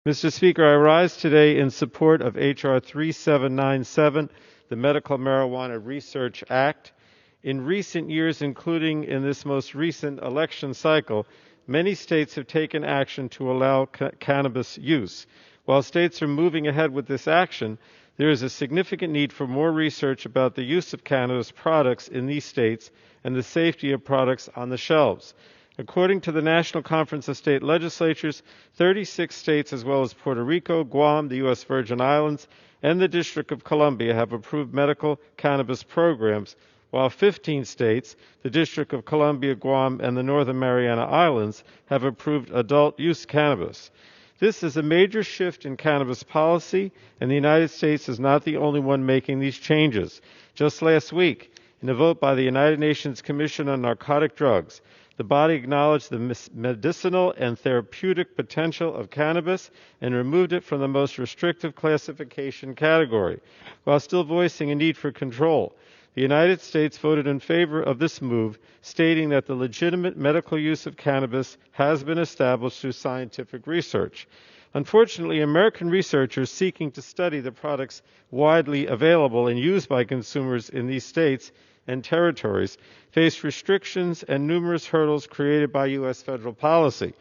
Mr. Speaker, I rise today in support of H.R. 3797, the Medical Marijuana Research Act. In recent years, including in this most recent election cycle, many states have taken action to allow cannabis use. While states are moving ahead with this action, there is a significant need for more research about the use of cannabis products in these states and the safety of products on the shelves. According to the National Conference of State Legislatures, 36 states, as well as Puerto Rico, Guam, the U.S. Virgin Islands, and the District of Columbia, have approved medical cannabis programs, while 15 states, the District of Columbia, Guam, and the Northern Mariana Islands, have approved adult use cannabis. This is a major shift in cannabis policy, and the United States is not the only one making these changes. Just last week, in a vote by the United Nations Commission on Narcotic Drugs, the body acknowledged the medicinal and therapeutic potential of cannabis and removed it from the most restrictive classification category, while still voicing a need for control. The United States voted in favor of this move, stating that the legitimate medical use of cannabis has been established through scientific research. Unfortunately, American researchers seeking to study the products widely available and used by consumers in these states and territories face restrictions and numerous hurdles created by U.S. federal policy.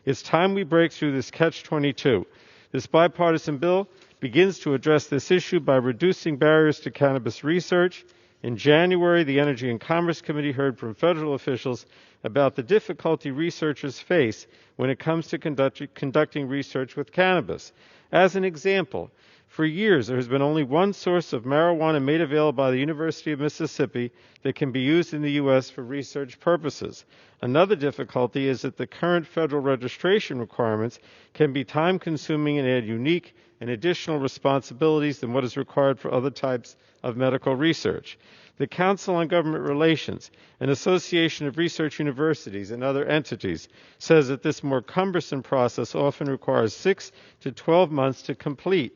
It's time we break through this catch-22. This bipartisan bill begins to address this issue by reducing barriers to cannabis research. In January, the Energy and Commerce Committee heard from federal officials about the difficulty researchers face when it comes to conducting research with cannabis. As an example, for years, there has been only one source of marijuana made available by the University of Mississippi that can be used in the U.S. for research purposes. Another difficulty is that the current federal registration requirements can be time-consuming and add unique and additional responsibilities than what is required for other types of medical research. The Council on Government Relations, an association of research universities and other entities, says that this more cumbersome process often requires 6 to 12 months to complete.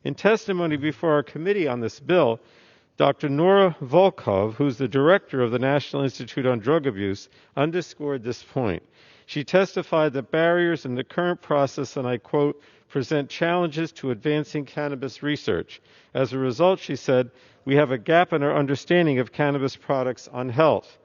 In testimony before our committee on this bill, Dr. Nora Volkov, who's the director of the National Institute on Drug Abuse, underscored this point. She testified that barriers in the current process, and I quote, present challenges to advancing cannabis research. As a result, she said, we have a gap in our understanding of cannabis products on health.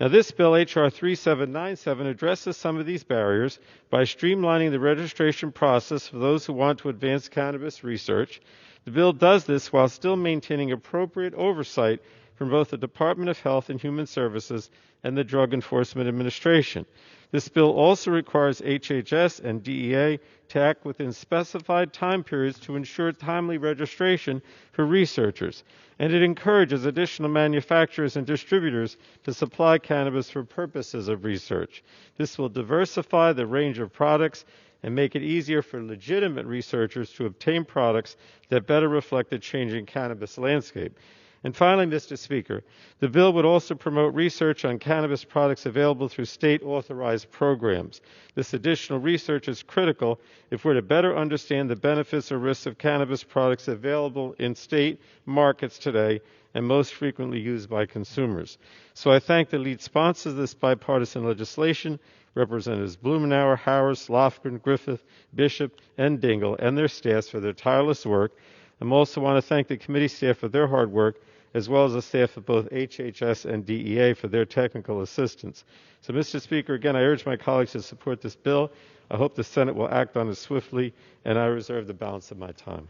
Now, this bill, H.R. 3797, addresses some of these barriers by streamlining the registration process for those who want to advance cannabis research. The bill does this while still maintaining appropriate oversight from both the Department of Health and Human Services and the Drug Enforcement Administration. This bill also requires HHS and DEA to act within specified time periods to ensure timely registration for researchers, and it encourages additional manufacturers and distributors to supply cannabis for purposes of research. This will diversify the range of products and make it easier for legitimate researchers to obtain products that better reflect the changing cannabis landscape. And finally, Mr. Speaker, the bill would also promote research on cannabis products available through state-authorized programs. This additional research is critical if we're to better understand the benefits or risks of cannabis products available in state markets today and most frequently used by consumers. So I thank the lead sponsors of this bipartisan legislation, Representatives Blumenauer, Harris, Lofgren, Griffith, Bishop, and Dingell, and their staffs for their tireless work. I also want to thank the committee staff for their hard work, as well as the staff of both HHS and DEA for their technical assistance. So, Mr. Speaker, again, I urge my colleagues to support this bill. I hope the Senate will act on it swiftly, and I reserve the balance of my time.